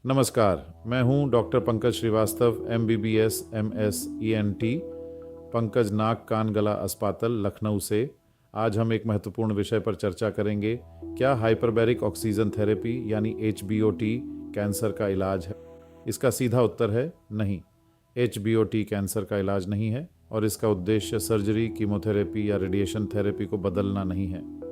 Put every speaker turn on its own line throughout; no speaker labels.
नमस्कार, मैं हूं doctor Pankaj Srivastava, MBBS MS ENT, Pankaj नाक कान गला अस्पताल लखनऊ से। आज हम एक महत्वपूर्ण विषय पर चर्चा करेंगे। क्या हाइपरबैरिक ऑक्सीजन थेरेपी यानी HBOT कैंसर का इलाज है? इसका सीधा उत्तर है नहीं। HBOT कैंसर का इलाज नहीं है और इसका उद्देश्य सर्जरी, कीमोथेरेपी या रेडिएशन थेरेपी को बदलना नहीं है।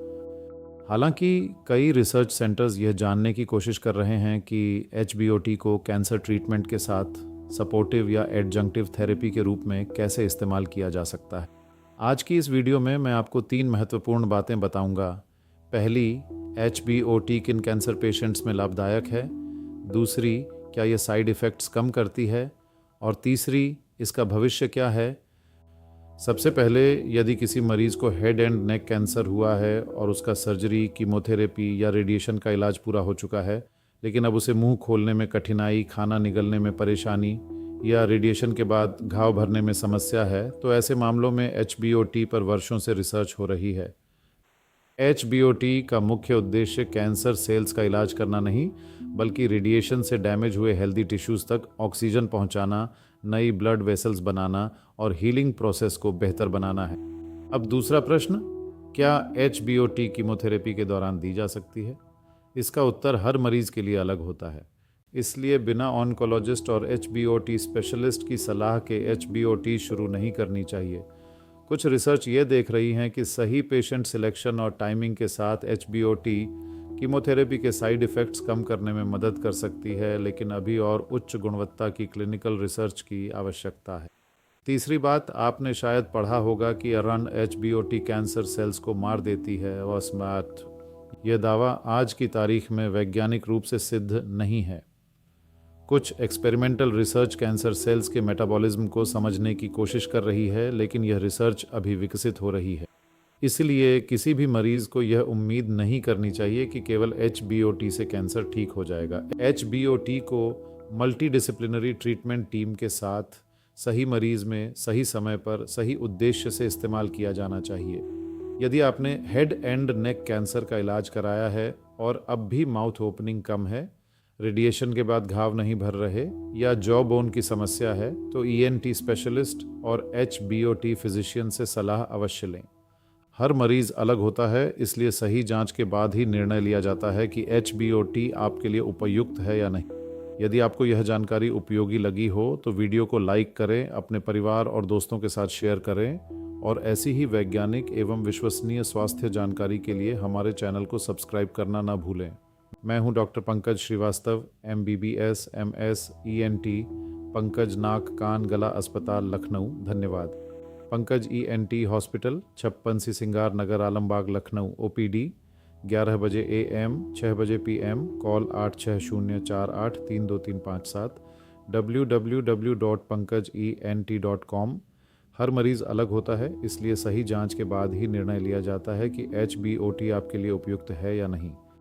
हालांकि कई रिसर्च सेंटर्स यह जानने की कोशिश कर रहे हैं कि HBOT को कैंसर ट्रीटमेंट के साथ सपोर्टिव या एडजंक्टिव थेरेपी के रूप में कैसे इस्तेमाल किया जा सकता है। आज की इस वीडियो में मैं आपको 3 महत्वपूर्ण बातें बताऊंगा। पहली, HBOT किन कैंसर पेशेंट्स में लाभदायक है। दूसरी, क्या ये साइड इफ़ेक्ट्स कम करती है। और तीसरी, इसका भविष्य क्या है। सबसे पहले, यदि किसी मरीज़ को हेड एंड नेक कैंसर हुआ है और उसका सर्जरी, कीमोथेरेपी या रेडिएशन का इलाज पूरा हो चुका है, लेकिन अब उसे मुंह खोलने में कठिनाई, खाना निगलने में परेशानी या रेडिएशन के बाद घाव भरने में समस्या है, तो ऐसे मामलों में HBOT पर वर्षों से रिसर्च हो रही है। HBOT का मुख्य उद्देश्य कैंसर सेल्स का इलाज करना नहीं, बल्कि रेडिएशन से डैमेज हुए हेल्दी टिश्यूज़ तक ऑक्सीजन पहुंचाना, नई ब्लड वेसल्स बनाना और हीलिंग प्रोसेस को बेहतर बनाना है। अब दूसरा प्रश्न, क्या HBOT कीमोथेरेपी के दौरान दी जा सकती है? इसका उत्तर हर मरीज़ के लिए अलग होता है। इसलिए बिना ऑन्कोलॉजिस्ट और HBOT स्पेशलिस्ट की सलाह के HBOT शुरू नहीं करनी चाहिए। कुछ रिसर्च ये देख रही हैं कि सही पेशेंट सिलेक्शन और टाइमिंग के साथ HBOT कीमोथेरेपी के साइड इफ़ेक्ट्स कम करने में मदद कर सकती है, लेकिन अभी और उच्च गुणवत्ता की क्लिनिकल रिसर्च की आवश्यकता है। तीसरी बात, आपने शायद पढ़ा होगा कि अरन HBOT कैंसर सेल्स को मार देती है। वह स्मार्ट, यह दावा आज की तारीख में वैज्ञानिक रूप से सिद्ध नहीं है। कुछ एक्सपेरिमेंटल रिसर्च कैंसर सेल्स के मेटाबॉलिज्म को समझने की कोशिश कर रही है, लेकिन यह रिसर्च अभी विकसित हो रही है। इसलिए किसी भी मरीज को यह उम्मीद नहीं करनी चाहिए कि केवल HBOT से कैंसर ठीक हो जाएगा। HBOT को मल्टीडिसिप्लिनरी ट्रीटमेंट टीम के साथ सही मरीज में सही समय पर सही उद्देश्य से इस्तेमाल किया जाना चाहिए। यदि आपने हेड एंड नेक कैंसर का इलाज कराया है और अब भी माउथ ओपनिंग कम है, रेडिएशन के बाद घाव नहीं भर रहे या जॉ बोन की समस्या है, तो ENT स्पेशलिस्ट और HBOT फिजिशियन से सलाह अवश्य लें। हर मरीज अलग होता है, इसलिए सही जांच के बाद ही निर्णय लिया जाता है कि HBOT आपके लिए उपयुक्त है या नहीं। यदि आपको यह जानकारी उपयोगी लगी हो तो वीडियो को लाइक करें, अपने परिवार और दोस्तों के साथ शेयर करें और ऐसी ही वैज्ञानिक एवं विश्वसनीय स्वास्थ्य जानकारी के लिए हमारे चैनल को सब्सक्राइब करना ना भूलें। मैं हूं doctor Pankaj Srivastava, MBBS MS ENT, Pankaj नाक कान गला अस्पताल लखनऊ। धन्यवाद। Pankaj ENT hospital, 56 Singar Nagar, Alambagh, Lucknow. OPD 11 बजे AM, 6 बजे PM। कॉल 8604832357। www.pankajent.com। हर मरीज़ अलग होता है, इसलिए सही जांच के बाद ही निर्णय लिया जाता है कि HBOT आपके लिए उपयुक्त है या नहीं।